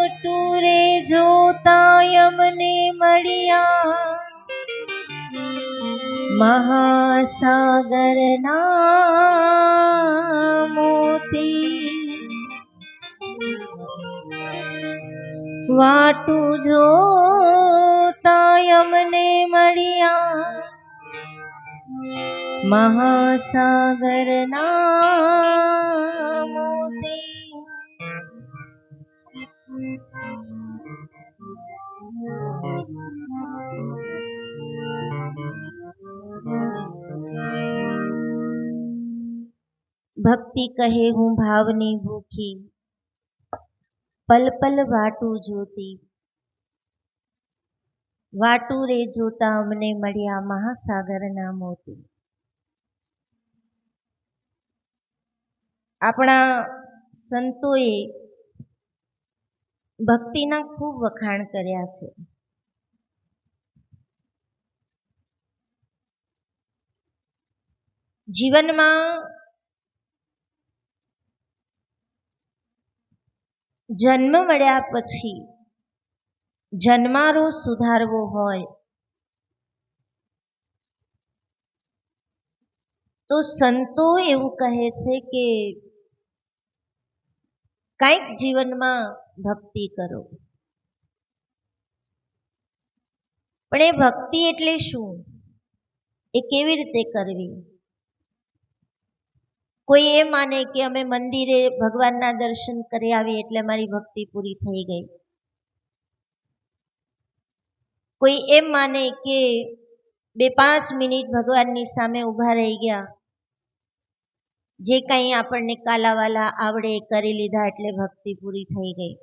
ટૂરે જોતા યમને મળ્યા મહાસાગરના મોતી. વાટું જોતા યમને મળ્યા મહાસાગરના મોતી. ભક્તિ કહે હું ભાવની ભૂખી, પલ પલ વાટું જોતી. વાટું રે જોતા અમને મળ્યા મહાસાગરના મોતી. આપણા સંતોએ ભક્તિના ખૂબ વખાણ કર્યા છે. જીવનમાં જન્મ મળ્યા પછી જન્મારો સુધારવો હોય તો સંતો એવું કહે છે કે કંઈક જીવનમાં ભક્તિ કરો. પણ એ ભક્તિ એટલે શું? એ કેવી રીતે કરવી? કોઈ એ માને કે અમે મંદિરે ભગવાનના દર્શન કરી આવીએ એટલે મારી ભક્તિ પૂરી થઈ ગઈ. કોઈ એમ માને કે 2-5 મિનિટ ભગવાનની સામે ઊભા રહી ગયા, જે કંઈ આપણને કાલાવાલા આવડે કરી લીધા એટલે ભક્તિ પૂરી થઈ ગઈ.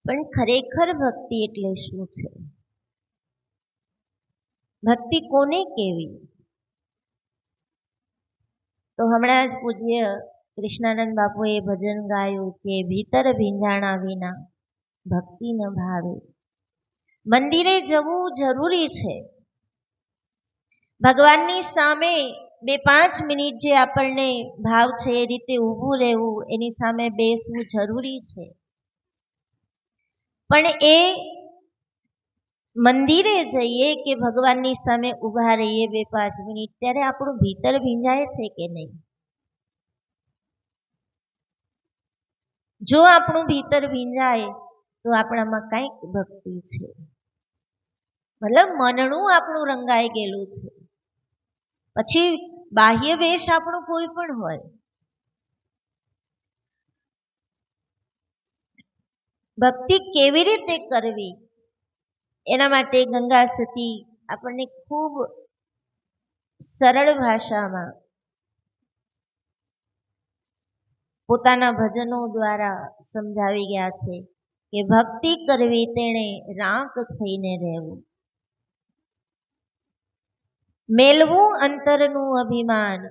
પણ ખરેખર ભક્તિ એટલે શું છે? ભક્તિ કોને કેવી? તો હમણાં જ પૂજ્ય કૃષ્ણાનંદ બાપુએ ભજન ગાયું કે ભીતર ભીંજાણા વિના ભક્તિ ન ભાવે. મંદિરે જવું જરૂરી છે. ભગવાનની સામે 2-5 મિનિટ જે આપણને ભાવ છે એ રીતે ઊભું રહેવું, એની સામે બેસવું જરૂરી છે. પણ એ મંદિરે જઈએ કે ભગવાનની સામે ઊભા રહીએ 2-5 મિનિટ, ત્યારે આપણું ભીતર ભીંજાય છે કે નહીં? જો આપણું ભીતર ભીંજાય તો આપણામાં કંઈક ભક્તિ છે. મતલબ મનનું આપણું રંગાઈ ગયેલું છે. પછી બાહ્ય વેશ આપણું કોઈ પણ હોય. ભક્તિ કેવી રીતે કરવી એના માટે ગંગા સતી આપણને ખૂબ સરળ ભાષામાં પોતાના ભજનો દ્વારા સમજાવી ગયા છે કે ભક્તિ કરવી તેણે રાંક થઈને રહેવું, મેલવું અંતરનું અભિમાન,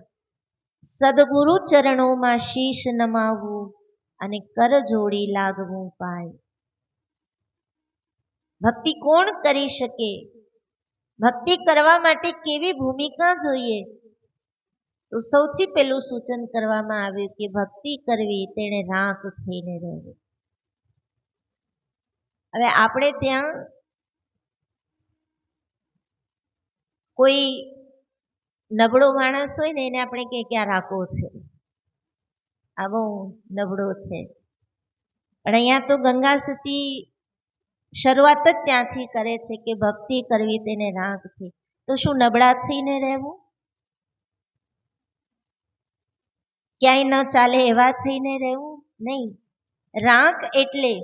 સદગુરુ ચરણોમાં શીશ નમાવવું અને કર જોડી લાગવું પાય. ભક્તિ કોણ કરી શકે? ભક્તિ કરવા માટે કેવી ભૂમિકા જોઈએ? તો સૌથી પહેલું સૂચન કરવામાં આવ્યું કે ભક્તિ કરવી તેણે રાંક થઈને રહેવું. હવે આપણે ત્યાં કોઈ નબળો માણસ હોય ને એને આપણે કે ક્યાં રાખો છે, આ બહુ નબળો છે. પણ અહીંયા તો ગંગા સતી શરૂઆત જ ત્યાંથી કરે છે કે ભક્તિ કરવી તેને રાંક થઈ. તો શું નબળા થઈને રહેવું? ક્યાંય ન ચાલે એવા થઈને રહેવું નહીં. રાંક એટલે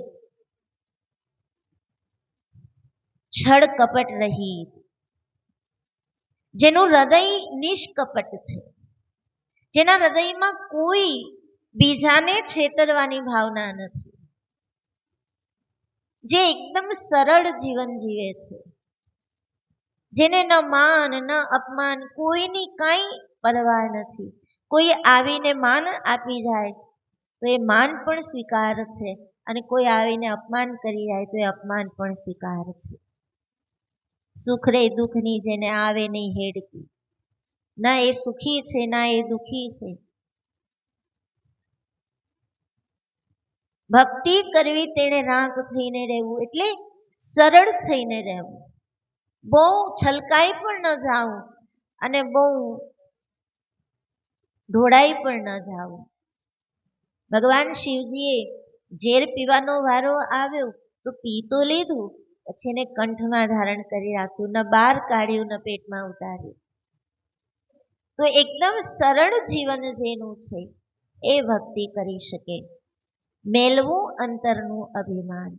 છળ કપટ રહિત, જેનું હૃદય નિષ્કપટ છે, જેના હૃદયમાં કોઈ બીજાને છેતરવાની ભાવના નથી, જે એકદમ સરળ જીવન જીવે છે, જેને ન માન ન અપમાન કોઈની કાંઈ પરવા નથી. કોઈ આવીને માન આપી જાય તો એ માન પણ સ્વીકાર છે, અને કોઈ આવીને અપમાન કરી જાય તો એ અપમાન પણ સ્વીકાર છે. સુખ રે દુઃખની જેને આવે નહીં હેડકી, ના એ સુખી છે ના એ દુઃખી છે. ભક્તિ કરવી તેણે રાંક થઈને રહેવું એટલે સરળ થઈને રહેવું, બહુ છલકાઈ પણ ન જાવું અને બહુ ઢોળાઈ પણ ન જાવું. ભગવાન શિવજીએ ઝેર પીવાનો વારો આવ્યો તો પી તો લીધું, પછી એને કંઠમાં ધારણ કરી રાખ્યું, ન બહાર કાઢ્યું ન પેટમાં ઉતાર્યું. તો એકદમ સરળ જીવન જેનું છે એ ભક્તિ કરી શકે. મેલવું અંતરનું અભિમાન.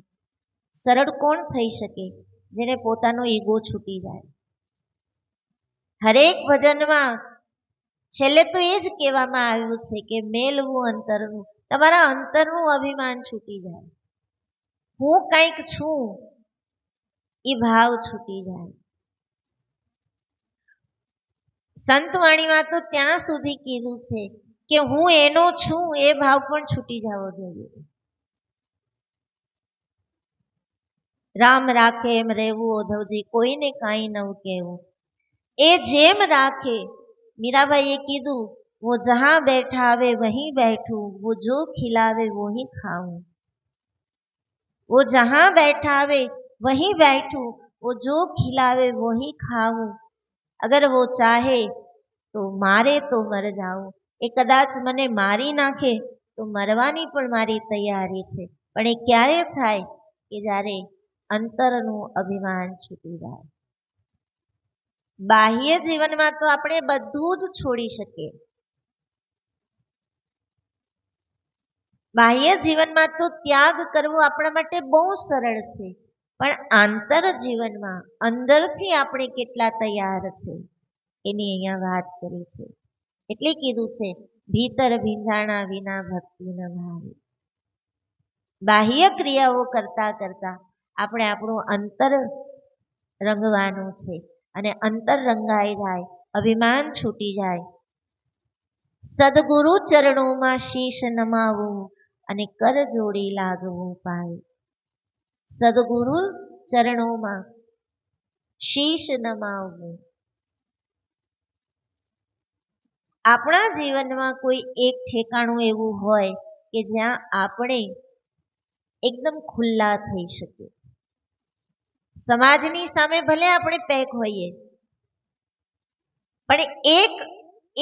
સરળ કોણ થઈ શકે? જેને પોતાનો ઈગો છૂટી જાય. હરેક ભજનમાં છેલ્લે તો એ જ કહેવામાં આવ્યું છે કે મેલવું અંતરનું, તમારા અંતરનું અભિમાન છૂટી જાય, હું કંઈક છું એ ભાવ છૂટી જાય. સંતવાણીમાં તો ત્યાં સુધી કીધું છે કે હું એનો છું એ ભાવ પણ છૂટી જવો જોઈએ. રામ રાખે એમ રહેવું ઓધવજી, કોઈને કાંઈ ન કહેવું. એ જેમ રાખે, મીરાબાઈએ કીધું, वो जहां बैठा आवे वहीं बैठूं, वो जो खिलावे वो ही खाऊं. वो जहां बैठा आवे वहीं बैठूं, वो जो खिलावे वो ही खाऊं. अगर वो चाहे तो मारे तो मर जाऊं. એ કદાચ મને મારી નાખે તો મરવાની પણ મારી તૈયારી છે, પણ એ ક્યારે થાય કે જ્યારે અંતરનું અભિમાન છૂટી જાય. બાહ્ય જીવનમાં તો આપણે બધું જ છોડી શકીએ. બાહ્ય જીવનમાં તો ત્યાગ કરવો આપણા માટે બહુ સરળ છે, પણ આંતર જીવનમાં અંદરથી આપણે કેટલા તૈયાર છે એની અહીંયા વાત કરી છે. એટલે કીધું છે ભીતર ભીંજાણા વિના ભક્તિ ન ભાવે. બાહ્ય ક્રિયાઓ કરતા કરતા આપણે આપણું અંતર રંગવાનું છે, અને અંતર રંગાઈ જાય, અભિમાન છૂટી જાય. સદગુરુ ચરણોમાં શીશ નમાવું અને કર જોડી લાગવું પાય. સદગુરુ ચરણોમાં શીશ નમાવવું. આપણા જીવનમાં કોઈ એક ઠેકાણું એવું હોય કે જ્યાં આપણે એકદમ ખુલ્લા થઈ શકીએ. સમાજની સામે ભલે આપણે પેક હોઈએ, પણ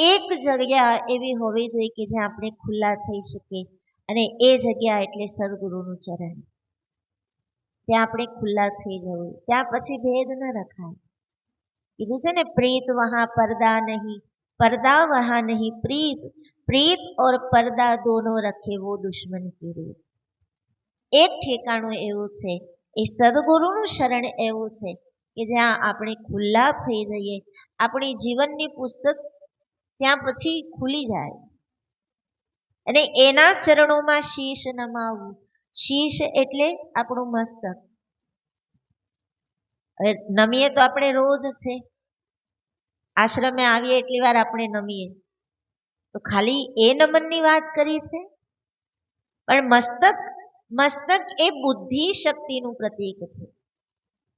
એક જગ્યા એવી હોવી જોઈએ કે જ્યાં આપણે ખુલ્લા થઈ શકીએ, અને એ જગ્યા એટલે સદગુરુનું ચરણ. ત્યાં આપણે ખુલ્લા થઈ જવું, ત્યાં પછી ભેદ ન રખાય. કીધું છે ને, પ્રીત વહાં पर्दा નહીં, पर्दा वहां नहीं प्रीत, प्रीत और पर्दा दोनों रखे वो दुश्मन की રીત. એક ઠેકાણું એવું છે, એ સદગુરુનું શરણ એવું છે કે જ્યાં આપણે ખુલ્લા થઈ જઈએ, આપણી જીવનની પુસ્તક ત્યાં પછી ખુલી જાય. અને એના ચરણોમાં શીશ નમાવવું. શીશ એટલે આપણું મસ્તક. હવે નમીએ તો આપણે રોજ છે, આશ્રમે આવીએ એટલી વાર આપણે નમીએ, તો ખાલી એ નમનની વાત કરી છે? પણ મસ્તક એ બુદ્ધિ શક્તિનું પ્રતીક છે.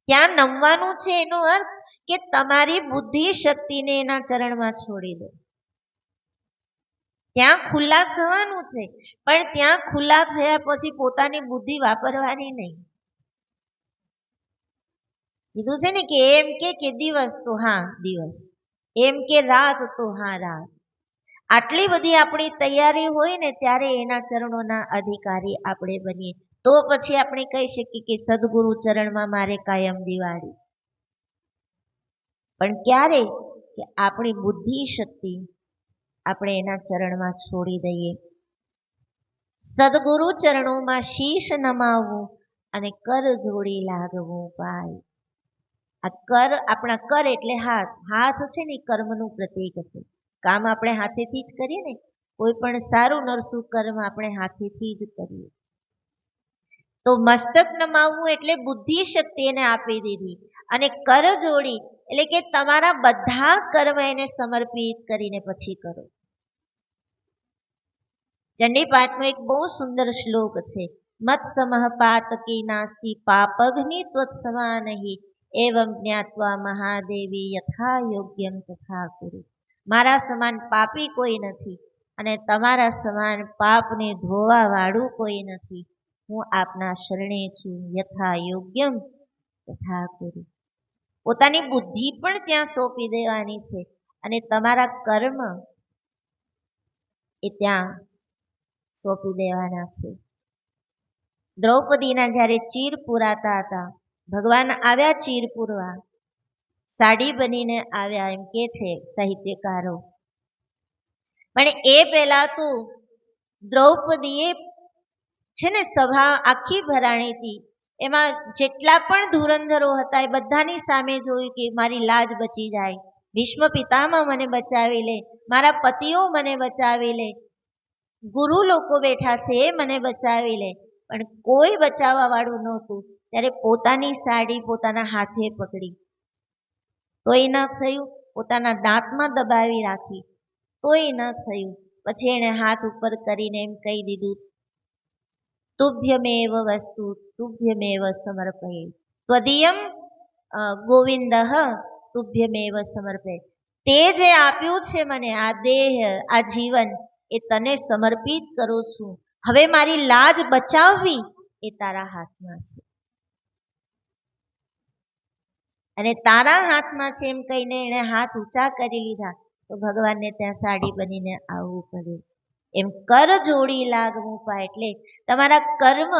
ત્યાં નમવાનું છે એનો અર્થ કે તમારી બુદ્ધિ શક્તિને એના ચરણમાં છોડી દો. ત્યાં ખુલ્લા થવાનું છે, પણ ત્યાં ખુલ્લા થયા પછી પોતાની બુદ્ધિ વાપરવાની નહીં. કીધું છે ને કે એમ કે દિવસ તો હા દિવસ, એમ કે રાત તો હા રાત. આટલી બધી આપણી તૈયારી હોય ને ત્યારે એના ચરણોના અધિકારી આપણે બનીએ, તો પછી આપણે કહી શકીએ કે સદગુરુ ચરણમાં મારે કાયમ દિવાળી. પણ ક્યારે? કે આપણી બુદ્ધિ શક્તિ આપણે એના ચરણમાં છોડી દઈએ. સદગુરુ ચરણોમાં શીશ નમાવવું અને કર જોડી લાગવું પાય. આ કર, આપણા કર એટલે હાથ. હાથ છે ને કર્મનું પ્રતીક છે. કામ આપણે હાથેથી જ કરીએ ને, કોઈ પણ સારું નરસું કર્મ આપણે હાથેથી જ કરીએ. તો મસ્તક નમાવવું એટલે બુદ્ધિ શક્તિ એને આપી દીધી, અને કર જોડી એટલે કે તમારા બધા કર્મ એને સમર્પિત કરીને પછી કરો. ચંડીપાઠનો એક બહુ સુંદર શ્લોક છે, મત સમહ પાતકી નાસ્તિ પાપઘ્નિ ત્વત્સમા નહીં, એવં જ્ઞાત્વા મહાદેવી યથા યોગ્યમ તથા કુરુ. મારા સમાન પાપી કોઈ નથી, અને તમારા સમાન પાપને ધોવા વાળું કોઈ નથી. હું આપના શરણે છું, યથા યોગ્યમ તથા કુરુ. પોતાની બુદ્ધિ પણ ત્યાં સોંપી દેવાની છે અને તમારા કર્મ એ ત્યાં સોંપી દેવાના છે. દ્રૌપદીના જ્યારે ચીર પુરાતા હતા, ભગવાન આવ્યા ચીર પૂરવા, સાડી બનીને આવ્યા એમ કે છે સાહિત્યકારો. પણ એ પહેલા તો દ્રૌપદીએ છે ને સભા આખી ભરાણી હતી, એમાં જેટલા પણ ધુરંધરો હતા એ બધાની સામે જોયું કે મારી લાજ બચી જાય, ભીષ્મ પિતામહ મને બચાવી લે, મારા પતિઓ મને બચાવી લે, ગુરુ લોકો બેઠા છે એ મને બચાવી લે. પણ કોઈ બચાવવા વાળું નહોતું. ત્યારે પોતાની સાડી પોતાના હાથે પકડી, તોય ન થયું. પોતાના દાંતમાં દબાવી રાખી, તોય ન થયું. પછી એણે હાથ ઉપર કરીને એમ કહી દીધું, તુભ્યમેવ વસ્તુ તુભ્યમેવ સમર્પયે, ત્વદીયમ ગોવિંદ તુભ્યમેવ સમર્પયે. તે જે આપ્યું છે મને, આ દેહ, આ જીવન, એ તને સમર્પિત કરું છું. હવે મારી લાજ બચાવવી એ તારા હાથમાં છે, અને તારા હાથમાં છે એમ કહીને એણે હાથ ઊંચા કરી લીધા. તો ભગવાનને ત્યાં સાડી બનીને આવવું પડ્યું. એમ કર જોડી લાગવું પાય, એટલે તમારા કર્મ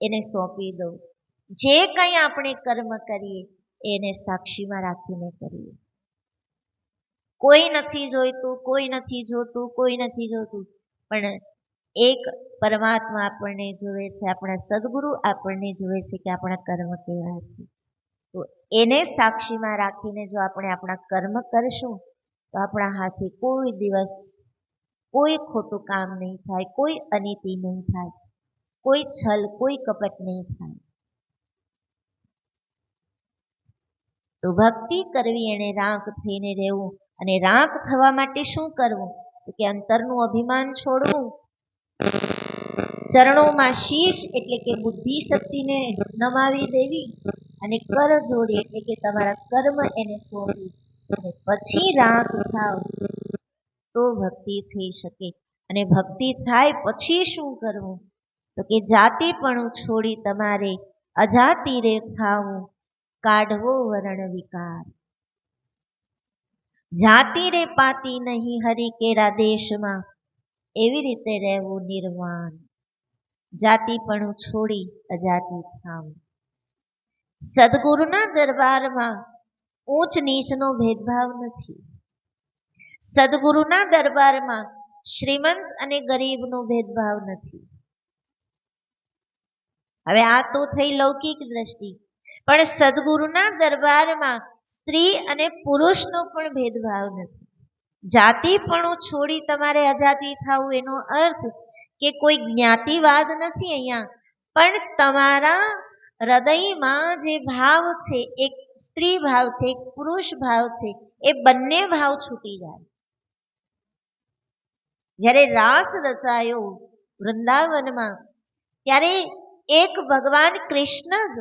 એને સોંપી દો. જે કંઈ આપણે કર્મ કરીએ એને સાક્ષીમાં રાખીને કરીએ. કોઈ નથી જોઈતું, કોઈ નથી જોતું, કોઈ નથી જોતું, પણ એક પરમાત્મા આપણને જોવે છે, આપણા સદગુરુ આપણને જોવે છે કે આપણા કર્મ કેવા છે. તો એને સાક્ષીમાં રાખીને જો આપણે આપણા કર્મ કરશું તો આપણા હાથે કોઈ દિવસ કોઈ ખોટું કામ નહીં થાય, કોઈ અનીતિ નહીં થાય, કોઈ છલ, કોઈ કપટ નહીં થાય. તો ભક્તિ કરવી એને રાંક થઈને રહેવું. અને રાંક થવા માટે શું કરવું? તો કે અંતરનું અભિમાન છોડવું, ચરણોમાં શીશ એટલે કે બુદ્ધિ શક્તિને નમાવી દેવી, અને કર જોડી એટલે કે તમારા કર્મ એને સોંપી, અને પછી રાંક થાવ તો ભક્તિ થઈ શકે. અને ભક્તિ થાય પછી શું કરવું? તો કે જાતિપણું છોડી તમારે અજાતિ રે થાવું, કાઢવો વર્ણ વિકાર. જાતિ રે પાતી નહીં હરિ કેરા દેશમાં, એવી રીતે રહેવું નિર્વાણ. જાતિપણું છોડી અજાતિ થાવું. સદગુરુના દરબારમાં ઊંચ નીચનો ભેદભાવ નથી. સદગુરુના દરબારમાં શ્રીમંત અને ગરીબનો ભેદભાવ નથી. હવે આ તો થઈ લૌકિક દ્રષ્ટિ, પણ સદગુરુના દરબારમાં સ્ત્રી અને પુરુષનો પણ ભેદભાવ નથી. જાતિપણું છોડી તમારે અજાતિ થવું, એનો અર્થ કે કોઈ જ્ઞાતિવાદ નથી અહીંયા, પણ તમારા હૃદયમાં જે ભાવ છે, એક સ્ત્રી ભાવ છે, એક પુરુષ ભાવ છે, એ બંને ભાવ છૂટી જાય. જ્યારે રાસ રચાયો વૃંદાવનમાં, ત્યારે એક ભગવાન કૃષ્ણ જ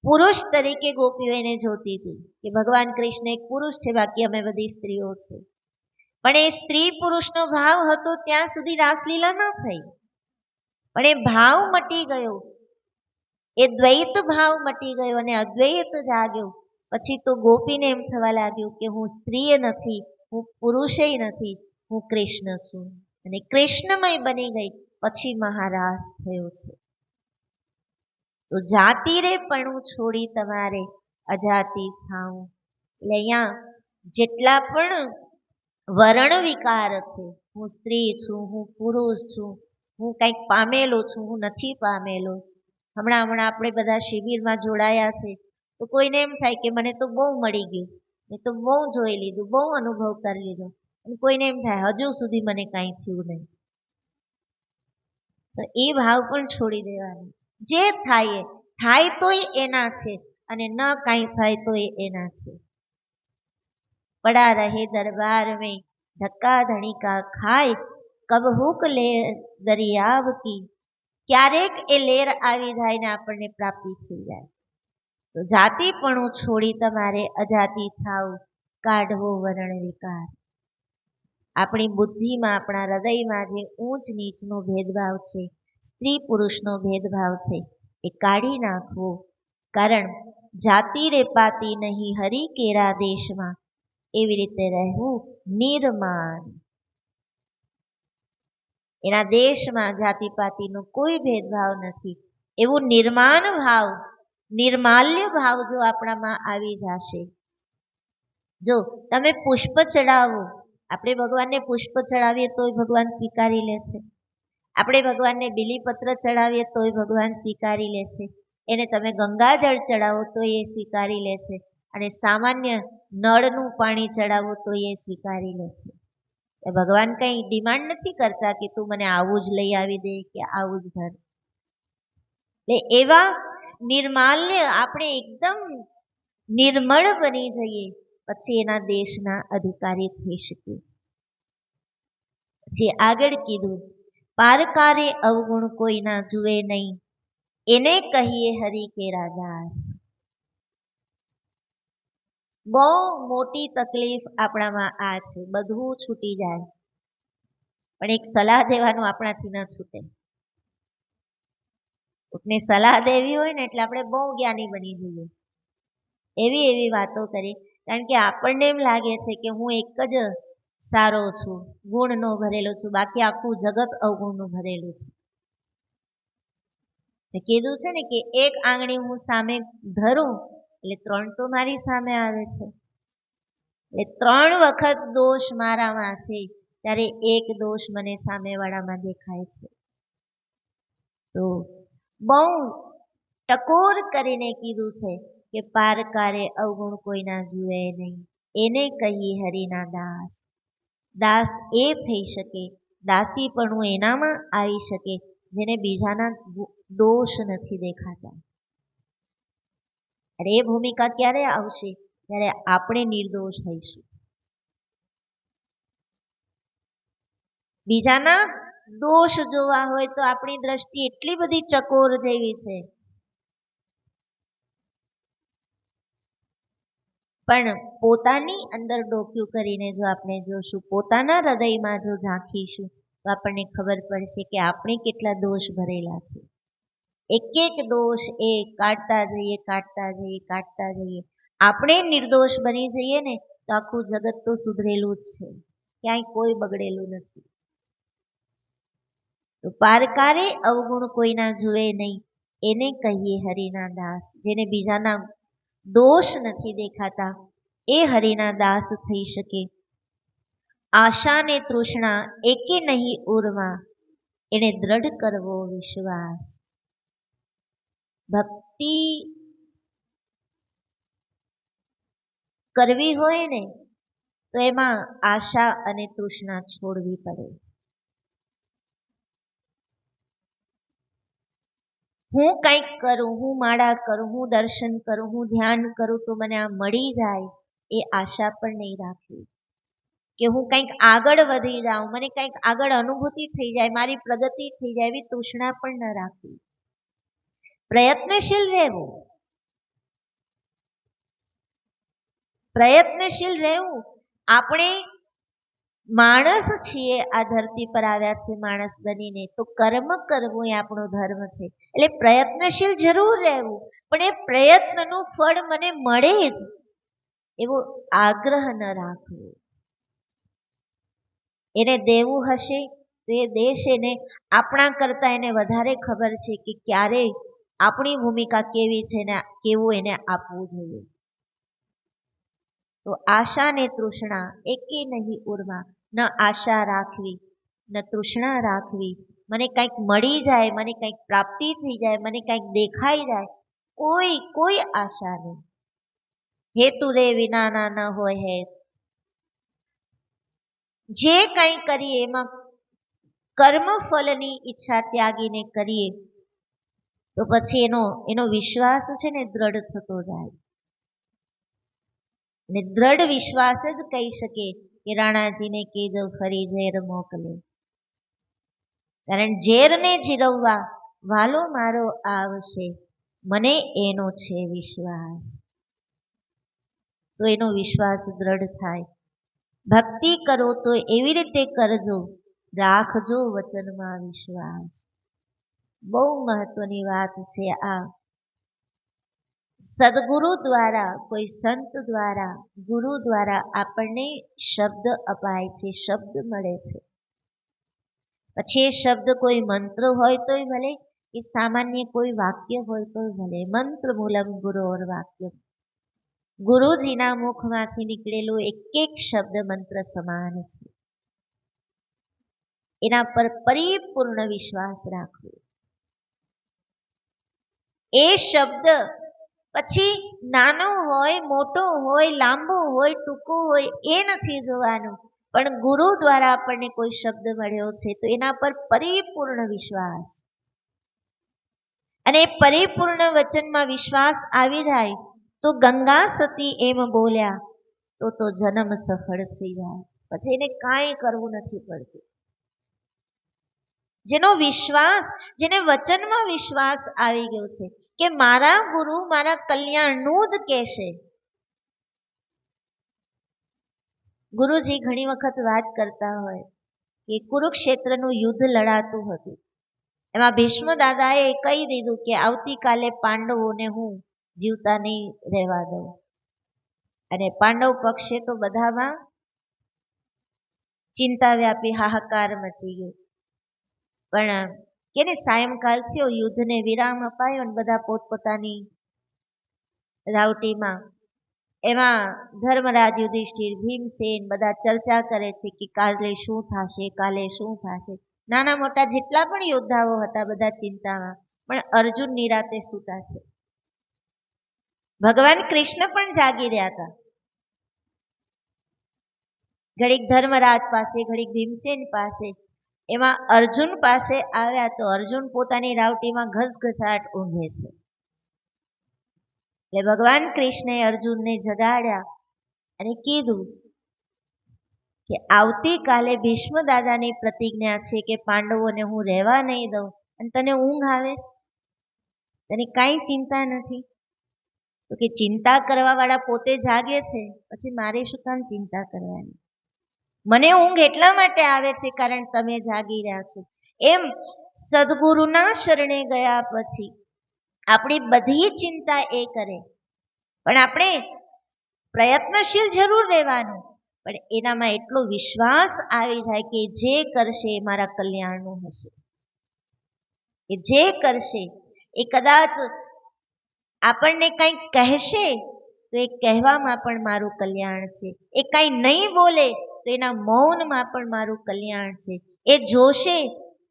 પુરુષ તરીકે ગોપીઓ એને જોતી હતી કે ભગવાન કૃષ્ણ એક પુરુષ છે, બાકી અમે બધી સ્ત્રીઓ છે. પણ એ સ્ત્રી પુરુષનો ભાવ હતો ત્યાં સુધી રાસલીલા ન થઈ. પણ એ ભાવ મટી ગયો, એ દ્વૈત ભાવ મટી ગયો અને અદ્વૈત જાગ્યો. પછી તો ગોપીને એમ થવા લાગ્યું કે હું સ્ત્રી નથી, હું પુરુષે નથી, હું કૃષ્ણ છું, અને કૃષ્ણમય બની ગઈ. પછી મહારાસ થયો છે. તો જાતિ રે પણ છોડી તમારે અજાતિ થાવું. એટલે અહીંયા જેટલા પણ વર્ણ વિકાર છે, હું સ્ત્રી છું, હું પુરુષ છું, હું કંઈક પામેલો છું, હું નથી પામેલો. હમણાં આપણે બધા શિબિરમાં જોડાયા છે, તો કોઈને એમ થાય કે મને તો બહુ મળી ગયું, મેં તો બહુ જોઈ લીધું, બહુ અનુભવ કરી લીધો, અને કોઈને એમ થાય હજુ સુધી મને કાંઈ થયું નહીં. તો એ ભાવ પણ છોડી દેવાનો. જે થાય તોય એના છે, અને ન કાંઈ થાય તોય એના છે. પડા રહે દરબાર મેં ધક્કા ધણીકા ખાય, કબ હુક લે દરિયાવ કી. ક્યારેક એ લેર આવી જાય ને આપણને પ્રાપ્તિ થઈ જાય. તો જાતિપણું છોડી તમારે અજાતિ થાવ, કાઢવો વર્ણ વિકાર. આપણી બુદ્ધિમાં, આપણા હૃદયમાં જે ઊંચ નીચનો ભેદભાવ છે, સ્ત્રી પુરુષનો ભેદભાવ છે, એ કાઢી નાખવો. કારણ જાતિ રે પાતી નહીં હરી કેરા દેશમાં, એવી રીતે રહેવું નિર્માણ. એના દેશમાં જાતિપાતિનો કોઈ ભેદભાવ નથી. એવું નિર્માણ ભાવ, નિર્માલ્ય ભાવ જો આપણામાં આવી જશે. જો તમે પુષ્પ ચડાવો, આપણે ભગવાનને પુષ્પ ચડાવીએ તોય ભગવાન સ્વીકારી લે છે. આપણે ભગવાનને બીલીપત્ર ચડાવીએ તોય ભગવાન સ્વીકારી લે છે. એને તમે ગંગાજળ ચડાવો તો એ સ્વીકારી લે છે. અને સામાન્ય નળનું પાણી ચડાવો તો એ સ્વીકારી લે છે. ભગવાન કંઈ ડિમાન્ડ નથી કરતા કે તું મને આવું જ લઈ આવી દે કે આવું જ ધર. એટલે એવા નિર્માલ્ય આપણે એકદમ નિર્મળ બની જઈએ, પછી એના દેશના અધિકારી થઈ શકીએ. પછી આગળ કીધું, પારકારે અવગુણ કોઈના જુએ નહીં, એને કહીએ હરિ કેરા દાસ. બહુ મોટી તકલીફ આપણામાં આ છે. બધું છૂટી જાય પણ એક સલાહ દેવાનું આપણાથી ન છૂટે. કોકને સલાહ દેવી હોય ને એટલે આપણે બહુ જ્ઞાની બની જઈએ, એવી એવી વાતો કરી. કારણ કે આપણને એમ લાગે છે કે હું એક જ સારો છું, ગુણનો ભરેલો છું, બાકી આખું જગત અવગુણનું ભરેલું છે. કીધું છે ને કે એક આંગળી હું સામે ધરું એટલે 3 તો મારી સામે આવે છે. એટલે 3 વખત દોષ મારામાં છે, ત્યારે એક દોષ મને સામેવાળામાં દેખાય છે. તો બહુ ટકોર કરીને કીધું છે કે પારકારે અવગુણ કોઈના જુએ નહીં, એને કહીએ હરિના દાસ. દાસ એ થઈ શકે, દાસીપણું એનામાં આવી શકે જેને બીજાના દોષ નથી દેખાતા. અરે એ ભૂમિકા ક્યારે આવશે? ત્યારે આપણે નિર્દોષ થઈશું. બીજાના દોષ જોવા હોય તો આપણી દ્રષ્ટિ એટલી બધી ચકોર જેવી છે, પણ પોતાની અંદર ડોક્યું કરીને જો આપણે જોશું, પોતાના હૃદયમાં જો ઝાંખીશું, તો આપણને ખબર પડશે કે આપણે કેટલા દોષ ભરેલા છે. એક એક દોષ એ કાઢતા જઈએ, કાઢતા જઈએ, કાઢતા જઈએ. આપણે નિર્દોષ બની જઈએ ને તો આખું જગત તો સુધરેલું જ છે, ક્યાંય કોઈ બગડેલું નથી. તો પારકારે અવગુણ કોઈના જુએ નહીં, એને કહીએ હરિના દાસ. જેને બીજાના દોષ નથી દેખાતા એ હરિના દાસ થઈ શકે. આશા ને તૃષ્ણા એકે નહીં ઉરમાં, એને દ્રઢ કરવો વિશ્વાસ. ભક્તિ કરવી હોય ને તો એમાં આશા અને તૃષ્ણા છોડવી પડે. હું કંઈક કરું, હું માળા કરું, હું દર્શન કરું, હું ધ્યાન કરું તો મને આ મળી જાય, એ આશા પણ નહીં રાખવી. કે હું કંઈક આગળ વધી જાઉં, મને કંઈક આગળ અનુભૂતિ થઈ જાય, મારી પ્રગતિ થઈ જાય, એવી તૃષ્ણા પણ ન રાખવી. પ્રયત્નશીલ રહેવું, પ્રયત્નશીલ રહેવું. આપણે માણસ છીએ, આ ધરતી પર આવ્યા છે માણસ બનીને, તો કર્મ કરવું એ આપણો ધર્મ છે. એટલે પ્રયત્નશીલ જરૂર રહેવું, પણ એ પ્રયત્નનું ફળ મને મળે જ એવો આગ્રહ ન રાખવો. એને દેવું હશે તો એ દેશ એને આપણા કરતા એને વધારે ખબર છે કે ક્યારે આપણી ભૂમિકા કેવી છે ને કેવું એને આપવું જોઈએ. તો આશા ને તૃષ્ણા એકે નહીં ઉરમાં, ન આશા રાખવી ન તૃષ્ણા રાખવી. મને કંઈક મળી જાય, મને કંઈક પ્રાપ્તિ થઈ જાય, મને કંઈક દેખાઈ જાય, કોઈ આશા નહીં. હેતુ રે વિનાના ન હોય હેત. જે કંઈ કરીએ એમાં કર્મ ફલની ઈચ્છા ત્યાગીને કરીએ તો પછી એનો વિશ્વાસ છે ને દ્રઢ થતો જાય. અને દ્રઢ વિશ્વાસ જ કહી શકે કે રાણાજીને કીધું ફરી ઝેર મોકલે. કારણ ઝેરને જીરવવા વાલો મારો આવશે, મને એનો છે વિશ્વાસ. તો એનો વિશ્વાસ દ્રઢ થાય. ભક્તિ કરો તો એવી રીતે કરજો, રાખજો વચનમાં વિશ્વાસ. બહુ મહત્વની વાત છે આ. સદગુરુ દ્વારા, કોઈ સંત દ્વારા, ગુરુ દ્વારા આપણને શબ્દ અપાય છે, શબ્દ મળે છે. પછી એ શબ્દ કોઈ મંત્ર હોય તોય ભલે, કે સામાન્ય કોઈ વાક્ય હોય તોય ભલે. મંત્ર મૂલમ ગુરોર વાક્ય. ગુરુજીના મુખમાંથી નીકળેલો એક એક શબ્દ મંત્ર સમાન છે. એના પર પરિપૂર્ણ વિશ્વાસ રાખવો. એ શબ્દ પછી નાનો હોય, મોટો હોય, લાંબો હોય, ટૂંકો હોય, એ નથી જોવાનું. પણ ગુરુ દ્વારા આપણને કોઈ શબ્દ મળ્યો છે તો એના પર પરિપૂર્ણ વિશ્વાસ. અને પરિપૂર્ણ વચનમાં વિશ્વાસ આવી જાય તો ગંગા સતી એમ બોલ્યા તો જન્મ સફળ થઈ જાય. પછી એને કાંઈ કરવું નથી પડતું. જેનો વિશ્વાસ, જેને વચનમાં વિશ્વાસ આવી ગયો છે કે મારા ગુરુ મારા કલ્યાણનું જ કહેશે. ગુરુજી ઘણી વખત વાત કરતા હોય કે કુરુક્ષેત્રનું યુદ્ધ લડાતું હતું. એમાં ભીષ્મ દાદાએ કહી દીધું કે આવતીકાલે પાંડવોને હું જીવતા નહીં રહેવા દઉં. અને પાંડવ પક્ષે તો બધામાં ચિંતા વ્યાપી હાહાકાર મચી ગયો. પણ કેને સાયંકાલ થયો, યુદ્ધને વિરામ અપાયો અને બધા પોતપોતાની રાવટીમાં. એમાં ધર્મરાજ, યુધિષ્ઠિર, ભીમસેન બધા ચર્ચા કરે છે કે કાલે શું થશે, કાલે શું થશે. નાના મોટા જેટલા પણ યોદ્ધાઓ હતા બધા ચિંતામાં. પણ અર્જુન નિરાતે સૂતા છે. ભગવાન કૃષ્ણ પણ જાગી રહ્યા હતા. ઘડીક ધર્મરાજ પાસે, ઘડીક ભીમસેન પાસે. એમાં અર્જુન પાસે આવ્યા તો અર્જુન પોતાની રાવટીમાં ઘસઘસાટ ઊંઘે છે. એટલે ભગવાન કૃષ્ણે અર્જુનને જગાડ્યા અને કીધું કે આવતીકાલે ભીષ્મ દાદાની પ્રતિજ્ઞા છે કે પાંડવોને હું રહેવા નહીં દઉં, અને તને ઊંઘ આવે છે, તને કાંઈ ચિંતા નથી. તો કે ચિંતા કરવા વાળા પોતે જાગે છે, પછી મારે શું કામ ચિંતા કરવાની? મને ઊંઘ એટલા માટે આવે છે કારણ તમે જાગી રહ્યા છો. એમ સદગુરુના શરણે ગયા પછી આપણી બધી ચિંતા એ કરે, પણ આપણે પ્રયત્નશીલ જરૂર રહેવાનું. પણ એનામાં એટલો વિશ્વાસ આવી જાય કે જે કરશે એ મારા કલ્યાણનું હશે. કે જે કરશે એ કદાચ આપણને કંઈક કહેશે તો એ કહેવામાં પણ મારું કલ્યાણ છે. એ કાંઈ નહીં બોલે તો એના મૌનમાં પણ મારું કલ્યાણ છે. એ જોશે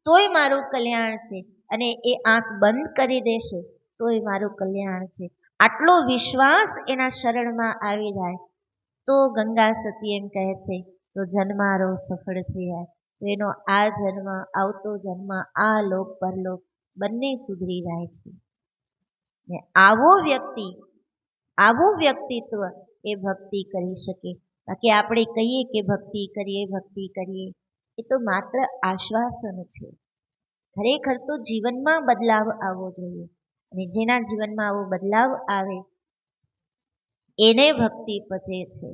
તોય મારું કલ્યાણ છે, અને એ આંખ બંધ કરી દેશે તોય મારું કલ્યાણ છે. આટલો વિશ્વાસ એના શરણમાં આવી જાય તો ગંગા સતી એમ કહે છે તો જન્મારો સફળ થઈ જાય. તો એનો આ જન્મ, આવતો જન્મ, આ લોક પરલોક બંને સુધરી જાય છે. ને આવું વ્યક્તિત્વ એ ભક્તિ કરી શકે. બાકી આપણે કહીએ કે ભક્તિ કરીએ એ તો માત્ર આશ્વાસન છે. ખરેખર તો જીવનમાં બદલાવ આવવો જોઈએ, અને જેના જીવનમાં આવો બદલાવ આવે એને ભક્તિ પચે છે.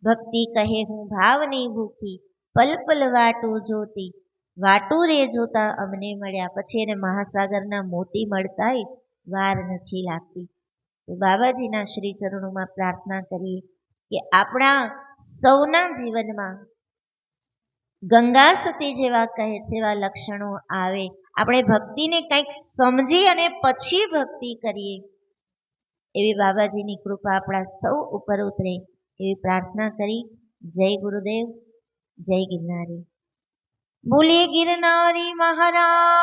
ભક્તિ કહે હું ભાવની ભૂખી, પલ પલ વાટું જોતી, વાટું રે જોતા અમને મળ્યા. પછી એને મહાસાગરના મોતી મળતાય વાર નથી લાગતી. તો બાબાજીના શ્રી ચરણોમાં પ્રાર્થના કરીએ કે આપણા સૌના જીવનમાં ગંગા સતી જેવા કહે છે એવા લક્ષણો આવે. આપણે ભક્તિને કંઈક સમજી અને પછી ભક્તિ કરીએ એવી બાબાજીની કૃપા આપણા સૌ ઉપર ઉતરે એવી પ્રાર્થના કરી. જય ગુરુદેવ, જય ગિરનારી. બોલીએ ગિરનારી મહારાજ.